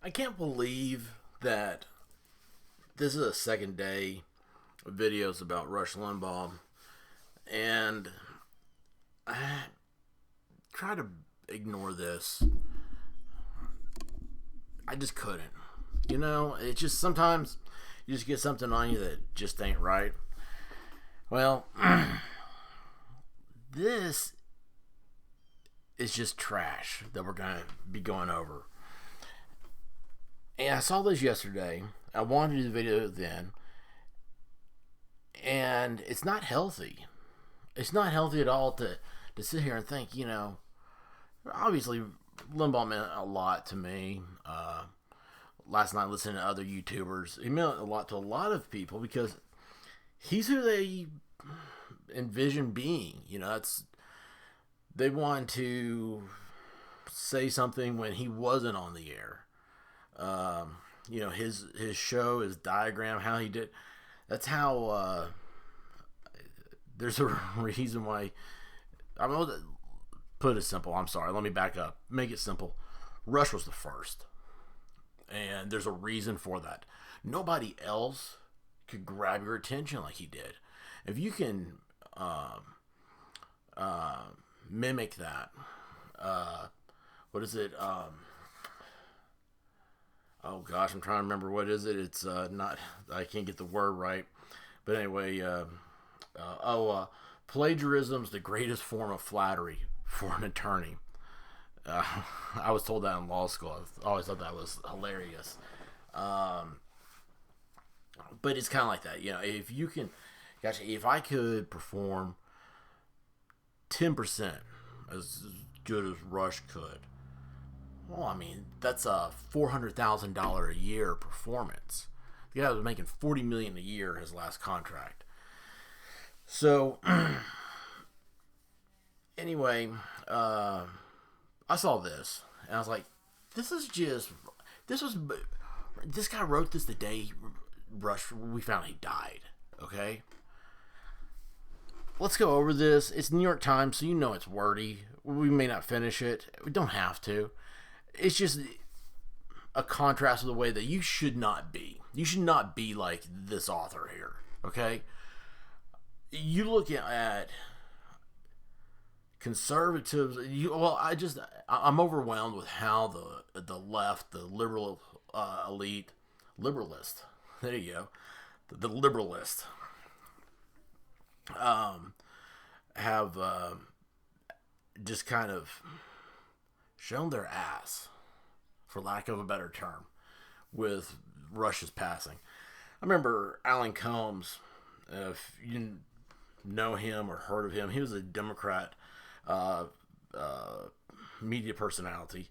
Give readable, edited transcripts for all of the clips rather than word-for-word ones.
I can't believe that this is a second day of videos about Rush Limbaugh, and I try to ignore this. I just couldn't. It's just sometimes you just get something on you that just ain't right. Well, this is just trash that we're going to be going over. And I saw this yesterday. I wanted to do the video then. And it's not healthy. It's not healthy at all to sit here and think, obviously Limbaugh meant a lot to me. Last night listening to other YouTubers, he meant a lot to a lot of people because he's who they envision being. They wanted to say something when he wasn't on the air. His show, his diagram, how he did. That's how. There's a reason why. I'm gonna put it simple. I'm sorry. Let me back up. Make it simple. Rush was the first, and there's a reason for that. Nobody else could grab your attention like he did. If you can mimic that, what is it? Oh gosh, I'm trying to remember what is it. It's not. I can't get the word right. But anyway, plagiarism's the greatest form of flattery for an attorney. I was told that in law school. I always thought that was hilarious. But it's kind of like that. If you can, gosh, if I could perform 10% as good as Rush could, well, I mean, that's a $400,000 a year performance. The guy was making $40 million a year his last contract. So, anyway, I saw this and I was like, this guy wrote this the day Rush, we found he died. Okay, let's go over this. It's New York Times, so it's wordy. We may not finish it. We don't have to. It's just a contrast with the way that you should not be. You should not be like this author here, okay? You look at conservatives. I'm overwhelmed with how the left, the liberal elite, liberalist. There you go, the liberalist have just kind of shown their ass, for lack of a better term, with Rush's passing. I remember Alan Combs, if you know him or heard of him, he was a Democrat media personality.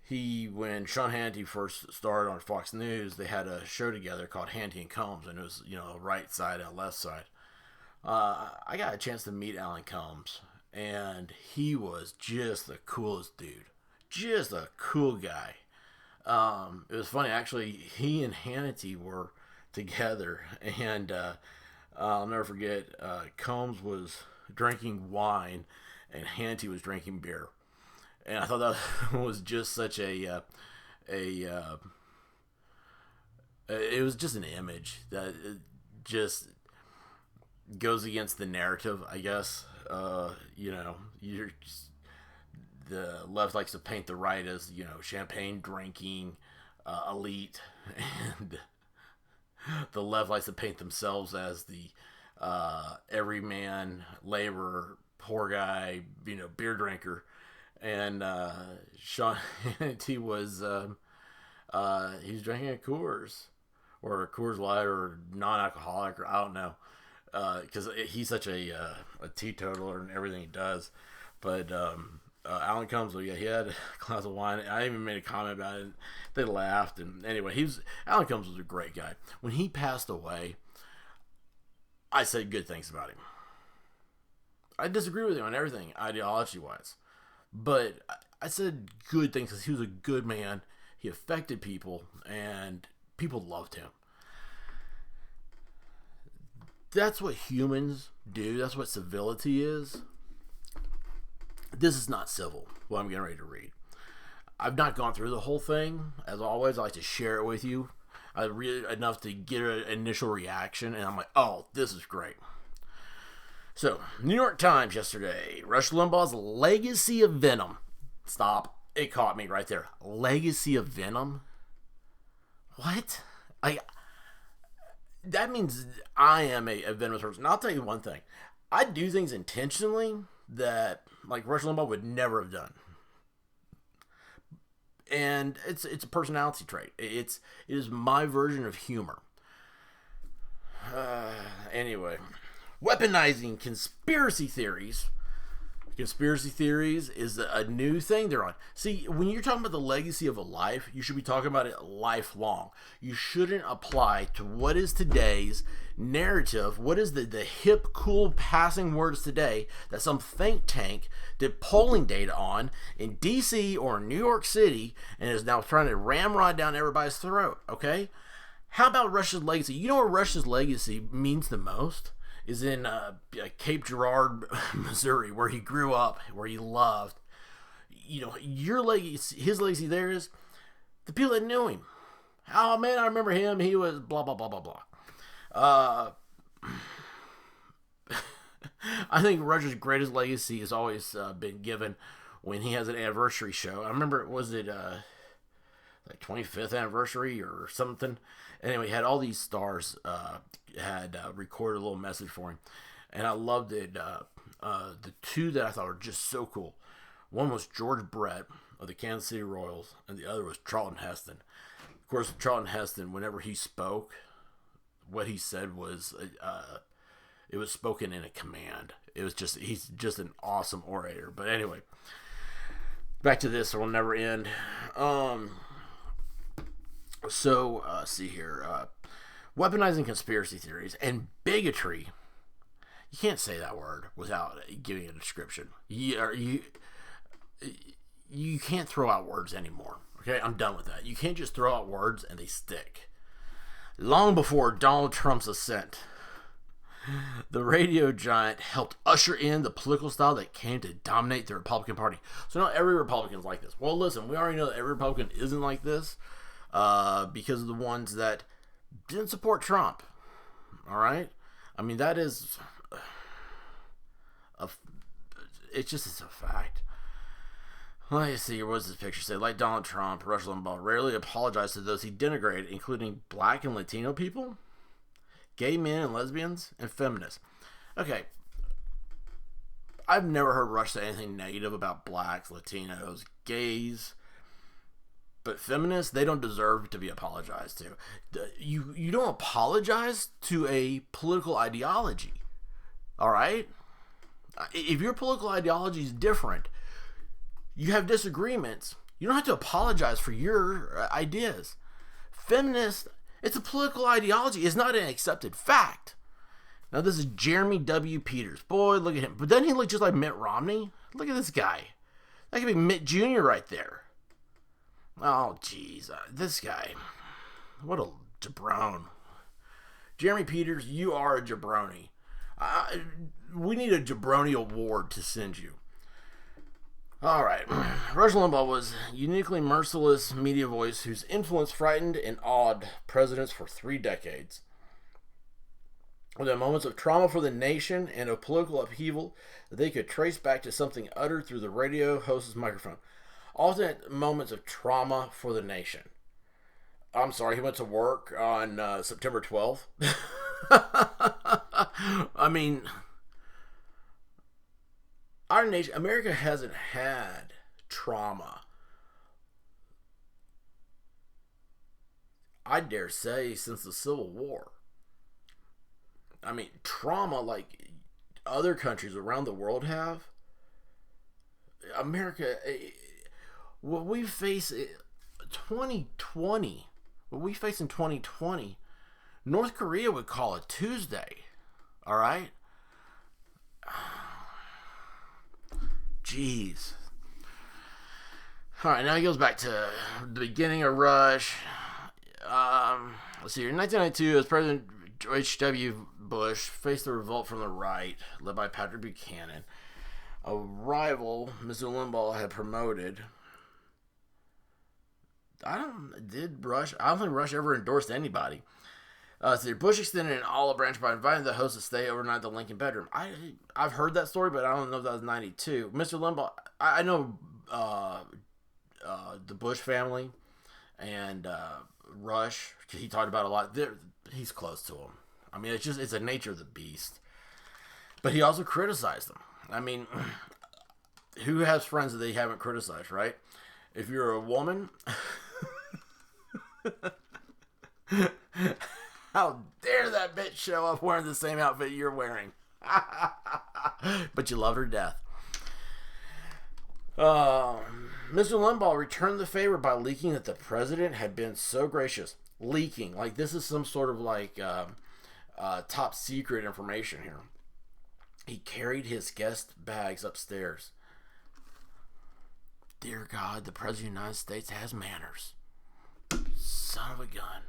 When Sean Hannity first started on Fox News, they had a show together called Hannity and Combs, and it was, a right side and a left side. I got a chance to meet Alan Combs, and he was just the coolest dude. Just a cool guy. It was funny, actually. He and Hannity were together, and I'll never forget. Combs was drinking wine, and Hannity was drinking beer, and I thought that was just such it was just an image that just goes against the narrative, I guess. The left likes to paint the right as, champagne drinking, elite, and the left likes to paint themselves as the everyman, laborer, poor guy, beer drinker. And Sean Hannity was he was drinking a Coors or a Coors Light or non-alcoholic, or I don't know, because he's such a teetotaler and everything he does. But Alan Combs, he had a glass of wine. I even made a comment about it. They laughed, and anyway, Alan Combs was a great guy. When he passed away, I said good things about him. I disagree with him on everything, ideology-wise, but I said good things because he was a good man. He affected people, and people loved him. That's what humans do. That's what civility is. This is not civil, what I'm getting ready to read. I've not gone through the whole thing. As always, I like to share it with you. I read enough to get an initial reaction, and I'm like, oh, this is great. So, New York Times yesterday. Rush Limbaugh's legacy of venom. Stop. It caught me right there. Legacy of venom? What? That means I am a venomous person. And I'll tell you one thing. I do things intentionally that, like, Rush Limbaugh would never have done. And it's a personality trait. It is my version of humor. Anyway, weaponizing conspiracy theories. Conspiracy theories is a new thing they're on. See, when you're talking about the legacy of a life, you should be talking about it lifelong. You shouldn't apply to what is today's narrative, what is the hip, cool, passing words today that some think tank did polling data on in D.C. or New York City and is now trying to ramrod down everybody's throat, okay? How about Rush's legacy? You know what Rush's legacy means the most? Is in Cape Girardeau, Missouri, where he grew up, where he loved. You know, your legacy, his legacy there is the people that knew him. Oh man, I remember him. He was blah blah blah blah blah. I think Rush's greatest legacy has always been given when he has an anniversary show. I remember, was it like 25th anniversary or something? Anyway, he had all these stars had recorded a little message for him, and I loved it. The two that I thought were just so cool. One was George Brett of the Kansas City Royals, and the other was Charlton Heston. Of course, Charlton Heston, whenever he spoke, what he said was it was spoken in a command. It was just, he's just an awesome orator. But anyway, back to this, it will never end. So, see here. Weaponizing conspiracy theories and bigotry. You can't say that word without giving a description. You can't throw out words anymore. Okay, I'm done with that. You can't just throw out words and they stick. Long before Donald Trump's ascent, the radio giant helped usher in the political style that came to dominate the Republican Party. So not every Republican's like this. Well, listen, we already know that every Republican isn't like this. Because of the ones that didn't support Trump. All right? I mean, that is it's a fact. Let's see, what does this picture say? Like Donald Trump, Rush Limbaugh rarely apologized to those he denigrated, including black and Latino people, gay men and lesbians, and feminists. Okay. I've never heard Rush say anything negative about blacks, Latinos, gays. But feminists, they don't deserve to be apologized to. You don't apologize to a political ideology. All right? If your political ideology is different, you have disagreements, you don't have to apologize for your ideas. Feminists, it's a political ideology. It's not an accepted fact. Now, this is Jeremy W. Peters. Boy, look at him. But doesn't he look just like Mitt Romney? Look at this guy. That could be Mitt Jr. right there. Oh, jeez. This guy. What a jabron. Jeremy Peters, you are a jabroni. We need a jabroni award to send you. All right. Rush Limbaugh was a uniquely merciless media voice whose influence frightened and awed presidents for 3 decades. With the moments of trauma for the nation and of political upheaval that they could trace back to something uttered through the radio host's microphone. Alternate moments of trauma for the nation. I'm sorry, he went to work on September 12th. I mean, our nation, America hasn't had trauma, I dare say, since the Civil War. I mean, trauma like other countries around the world have. America... What we face in 2020, North Korea would call it Tuesday. All right? Jeez. All right, now he goes back to the beginning of Rush. Let's see here. In 1992, as President H.W. Bush faced the revolt from the right, led by Patrick Buchanan, a rival Mr. Limbaugh had promoted I don't think Rush ever endorsed anybody. So Bush extended an olive branch by inviting the host to stay overnight at the Lincoln bedroom. I've heard that story, but I don't know if that was 92. Mr. Limbaugh, I know the Bush family and Rush. He talked about a lot. He's close to him. I mean, it's a nature of the beast. But he also criticized them. I mean, who has friends that they haven't criticized, right? If you're a woman, how dare that bitch show up wearing the same outfit you're wearing? But you love her to death. Mr. Limbaugh returned the favor by leaking that the president had been so gracious. Leaking. Like, this is some sort of, like, top secret information here. He carried his guest bags upstairs. Dear God, the President of the United States has manners. Son of a gun.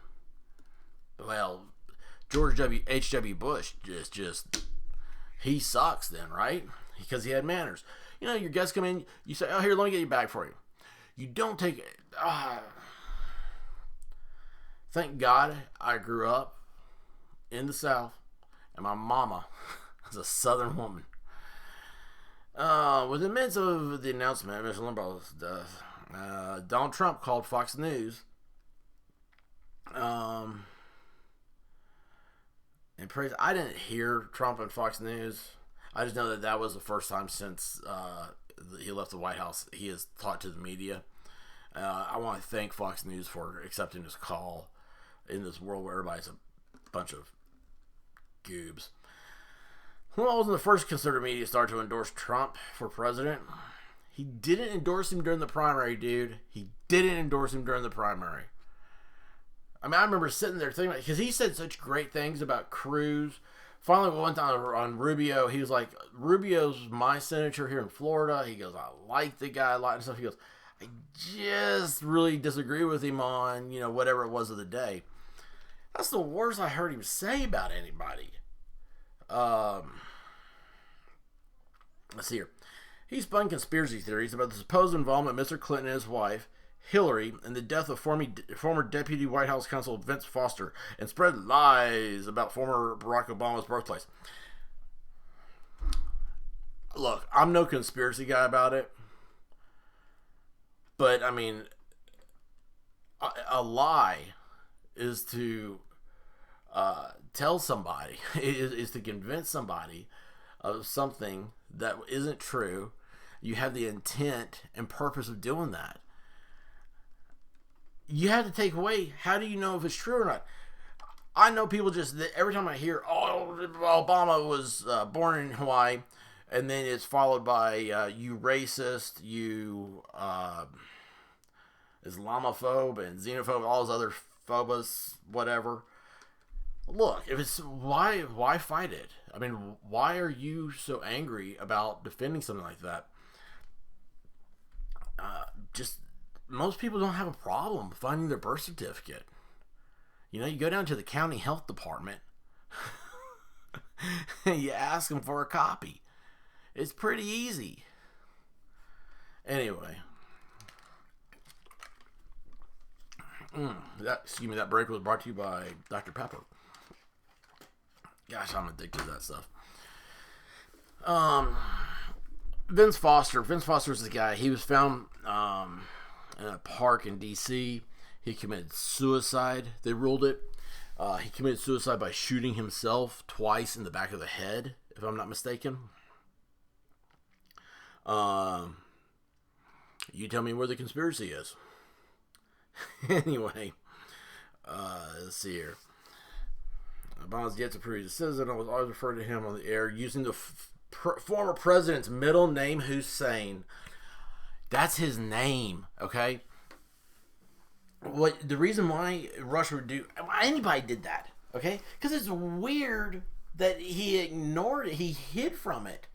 Well, George H.W. Bush just he sucks then, right? Because he had manners. You know, your guests come in, you say, oh, here, let me get your bag for you. You don't take it. Thank God I grew up in the South, and my mama is a Southern woman. Within minutes of the announcement of Mr. Limbaugh's death, Donald Trump called Fox News. And praise. I didn't hear Trump on Fox News. I just know that was the first time since he left the White House he has talked to the media. I want to thank Fox News for accepting his call in this world where everybody's a bunch of goobs. Who wasn't the first conservative media star to endorse Trump for president? He didn't endorse him during the primary, dude. He didn't endorse him during the primary. I mean, I remember sitting there thinking, because he said such great things about Cruz. Finally, one time on Rubio, he was like, Rubio's my senator here in Florida. He goes, I like the guy a lot and stuff. He goes, I just really disagree with him on, whatever it was of the day. That's the worst I heard him say about anybody. Let's see here. He spun conspiracy theories about the supposed involvement of Mr. Clinton and his wife, Hillary, in the death of former Deputy White House Counsel Vince Foster, and spread lies about former Barack Obama's birthplace. Look, I'm no conspiracy guy about it, but I mean, a lie is to tell somebody, is to convince somebody of something that isn't true. You have the intent and purpose of doing that. You have to take away, how do you know if it's true or not? I know people just, every time I hear, oh, Obama was born in Hawaii, and then it's followed by, you racist, you Islamophobe and xenophobe, all those other phobos, whatever. Look, if it's, why fight it? I mean, why are you so angry about defending something like that? Most people don't have a problem finding their birth certificate. You go down to the county health department and you ask them for a copy. It's pretty easy. Anyway. That break was brought to you by Dr. Pepper. Gosh, I'm addicted to that stuff. Vince Foster. Vince Foster's the guy. He was found in a park in D.C. He committed suicide. They ruled it. He committed suicide by shooting himself twice in the back of the head, if I'm not mistaken. You tell me where the conspiracy is. Anyway, let's see here. Obama's yet to prove his citizen. I was always referred to him on the air using the former president's middle name, Hussein. That's his name, okay? The reason why Russia would do, anybody did that, okay? Because it's weird that he ignored it. He hid from it,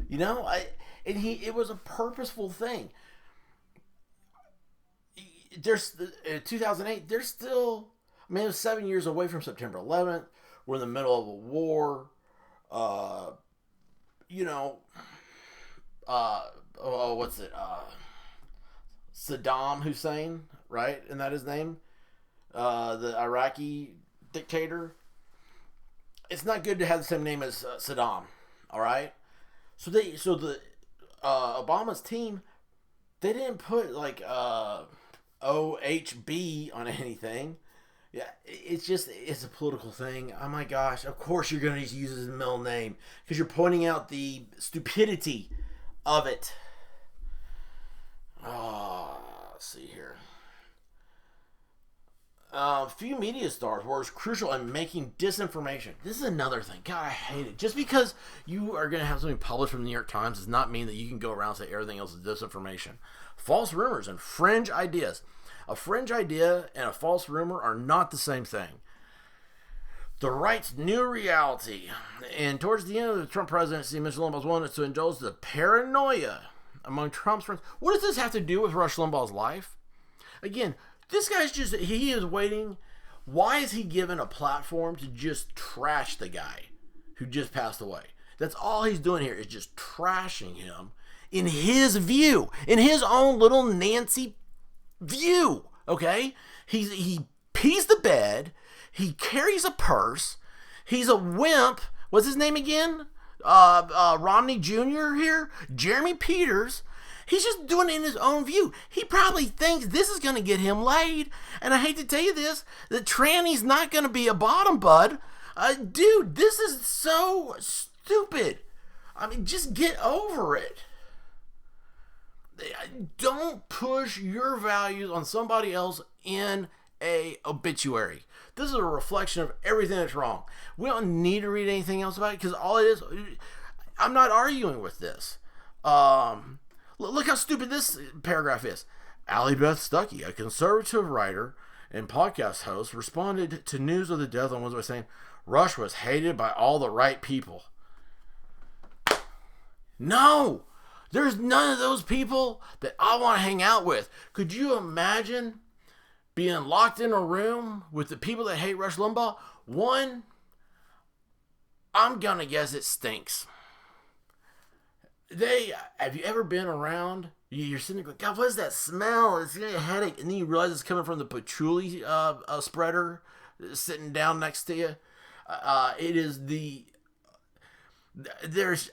it was a purposeful thing. There's 2008. There's still, it was 7 years away from September 11th. We're in the middle of a war. What's it? Saddam Hussein, right? Isn't that his name? The Iraqi dictator. It's not good to have the same name as Saddam. All right. So the Obama's team, they didn't put like OHB on anything. Yeah, it's a political thing. Oh my gosh! Of course you're gonna just use his middle name because you're pointing out the stupidity of it. Let's see here. Few media stars were as crucial in making disinformation. This is another thing. God, I hate it. Just because you are going to have something published from the New York Times does not mean that you can go around and say everything else is disinformation. False rumors and fringe ideas. A fringe idea and a false rumor are not the same thing. The right's new reality. And towards the end of the Trump presidency, Mr. Limbaugh's wanted to indulge the paranoia among Trump's friends. What does this have to do with Rush Limbaugh's life? Again, this guy's he is waiting. Why is he given a platform to just trash the guy who just passed away? That's all he's doing here is just trashing him in his view, in his own little Nancy view, okay? He pees the bed. He carries a purse. He's a wimp. What's his name again? Romney Jr. here? Jeremy Peters. He's just doing it in his own view. He probably thinks this is going to get him laid. And I hate to tell you this, the tranny's not going to be a bottom bud. Dude, this is so stupid. I mean, just get over it. Don't push your values on somebody else in a obituary. This is a reflection of everything that's wrong. We don't need to read anything else about it because all it is, I'm not arguing with this. Look how stupid this paragraph is. Allie Beth Stuckey, a conservative writer and podcast host, responded to news of the death on Wednesday by saying, Rush was hated by all the right people. No! There's none of those people that I want to hang out with. Could you imagine being locked in a room with the people that hate Rush Limbaugh? One, I'm going to guess it stinks. Have you ever been around? You're sitting there going, God, what is that smell? It's getting a headache. And then you realize it's coming from the patchouli spreader sitting down next to you. It is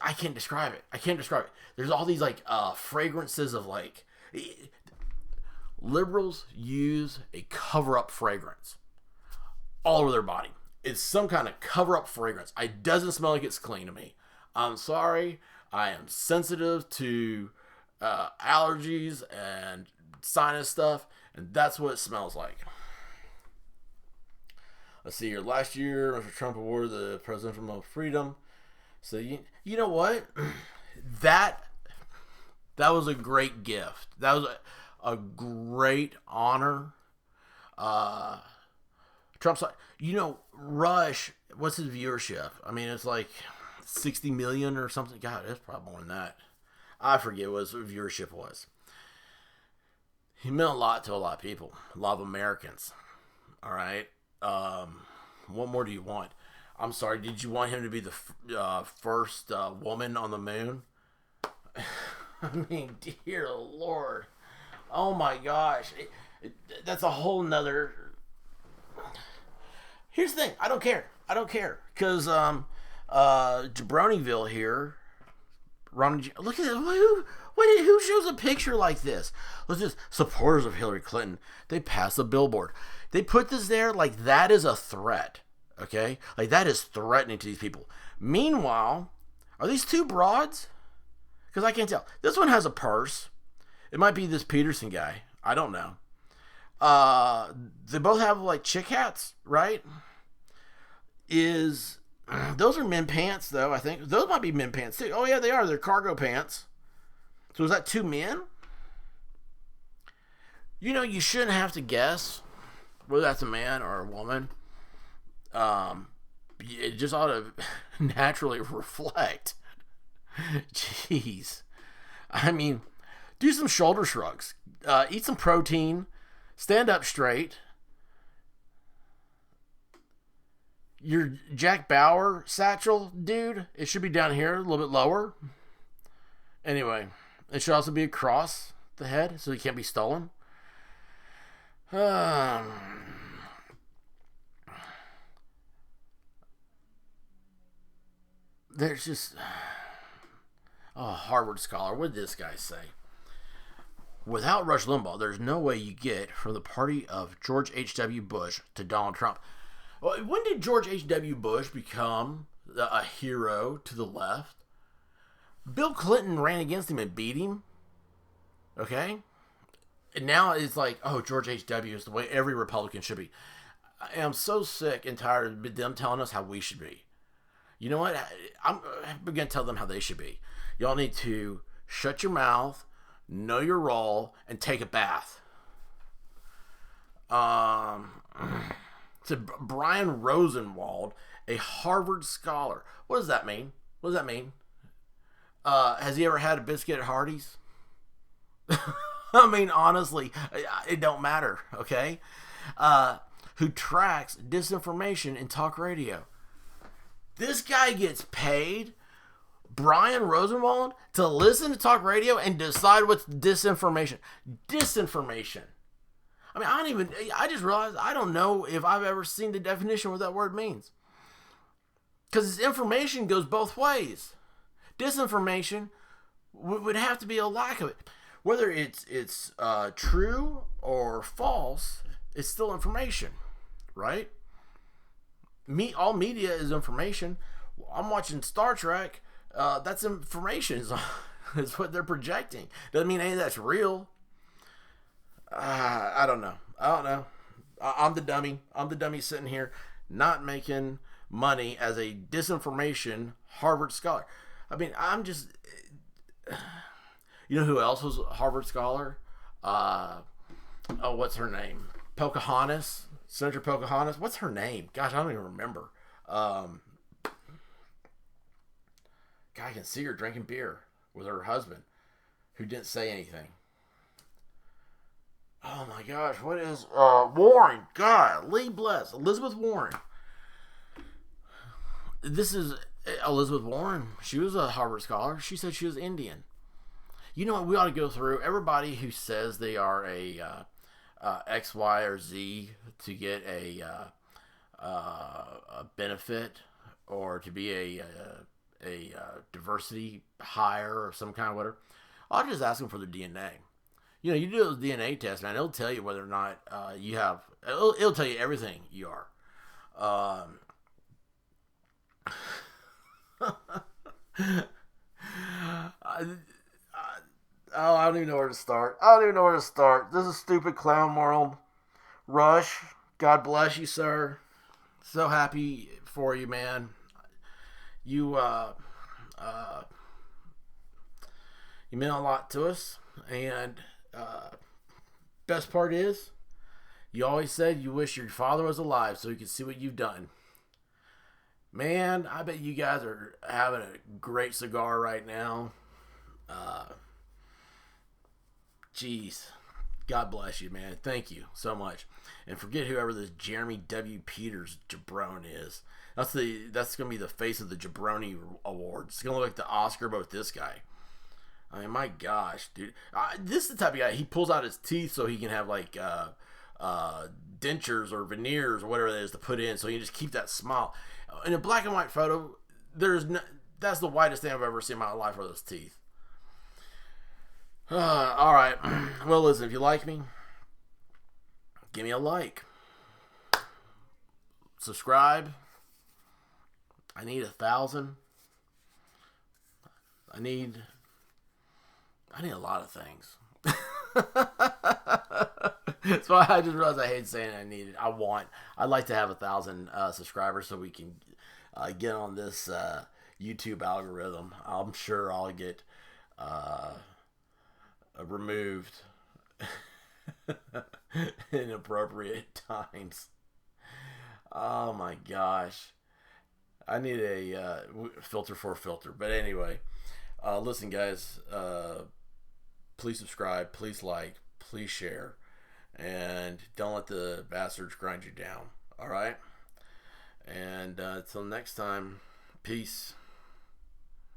I can't describe it. There's all these like fragrances of like, liberals use a cover-up fragrance all over their body. It's some kind of cover-up fragrance. It doesn't smell like it's clean to me. I'm sorry. I am sensitive to allergies and sinus stuff, and that's what it smells like. Let's see here. Last year, Mr. Trump awarded the President for Medal of Freedom. So you know what? That was a great gift. That was a great honor. Trump's like, Rush. What's his viewership? I mean, it's like 60 million or something. God, it's probably more than that. I forget what his viewership was. He meant a lot to a lot of people, a lot of Americans. All right. What more do you want? I'm sorry. Did you want him to be the first woman on the moon? I mean, dear Lord. Oh my gosh. That's a whole nother. Here's the thing. I don't care. Because Jabronieville here. Look at this. Who shows a picture like this? Look at this. Supporters of Hillary Clinton. They passed a billboard. They put this there like that is a threat. Okay? Like that is threatening to these people. Meanwhile, are these two broads? Because I can't tell. This one has a purse. It might be this Peterson guy. I don't know. They both have like chick hats, right? Those are men pants though, I think. Those might be men pants too. Oh yeah, they are. They're cargo pants. So is that two men? You shouldn't have to guess whether that's a man or a woman. It just ought to naturally reflect. Jeez. I mean, do some shoulder shrugs. Eat some protein. Stand up straight. Your Jack Bauer satchel, dude, it should be down here, a little bit lower. Anyway, it should also be a cross the head so he can't be stolen. There's just Harvard scholar. What did this guy say? Without Rush Limbaugh, there's no way you get from the party of George H.W. Bush to Donald Trump. Well, when did George H.W. Bush become a hero to the left? Bill Clinton ran against him and beat him. Okay? And now it's like, oh, George H.W. is the way every Republican should be. I am so sick and tired of them telling us how we should be. You know what? I'm going to tell them how they should be. Y'all need to shut your mouth, know your role, and take a bath. So Brian Rosenwald, a Harvard scholar. What does that mean? What does that mean? Has he ever had a biscuit at Hardee's? I mean, honestly, it don't matter, okay? Who tracks disinformation in talk radio. This guy gets paid, Brian Rosenwald, to listen to talk radio and decide what's disinformation. Disinformation. I mean, I just realized I don't know if I've ever seen the definition of what that word means. Because information goes both ways. Disinformation would have to be a lack of it. Whether it's true or false, it's still information, right? All media is information. I'm watching Star Trek. That's information. Is what they're projecting. Doesn't mean any of that's real. I don't know. I'm the dummy. I'm the dummy sitting here not making money as a disinformation Harvard scholar. I mean, I'm just... You know who else was a Harvard scholar? What's her name? Pocahontas? Senator Pocahontas? What's her name? Gosh, I don't even remember. God, I can see her drinking beer with her husband, who didn't say anything. Oh my gosh, what is Warren? God, Lee bless. Elizabeth Warren. This is Elizabeth Warren. She was a Harvard scholar. She said she was Indian. You know what? We ought to go through everybody who says they are a X, Y, or Z to get a benefit or to be a diversity hire or some kind of whatever. I'll just ask them for their DNA. You know, you do those DNA tests, man. It'll tell you whether or not you have. It'll tell you everything you are. I don't even know where to start. This is stupid clown world. Rush, God bless you, sir. So happy for you, man. You meant a lot to us, and best part is, you always said you wish your father was alive so he could see what you've done. Man, I bet you guys are having a great cigar right now. Jeez. God bless you, man. Thank you so much. And forget whoever this Jeremy W. Peters jabron is. That's going to be the face of the Jabroni Awards. It's going to look like the Oscar, but with this guy. I mean, my gosh, dude. This is the type of guy, he pulls out his teeth so he can have, like, dentures or veneers or whatever it is to put in so he can just keep that smile. In a black and white photo, that's the whitest thing I've ever seen in my life are those teeth. All right. Well, listen, if you like me, give me a like. Subscribe. I need 1,000. I need a lot of things. That's why I just realized I hate saying I need it. I'd like to have 1,000 subscribers so we can get on this YouTube algorithm. I'm sure I'll get removed in appropriate times. Oh my gosh. I need a filter for a filter. But anyway, listen guys, please subscribe, please like, please share, and don't let the bastards grind you down. All right? And until next time, peace.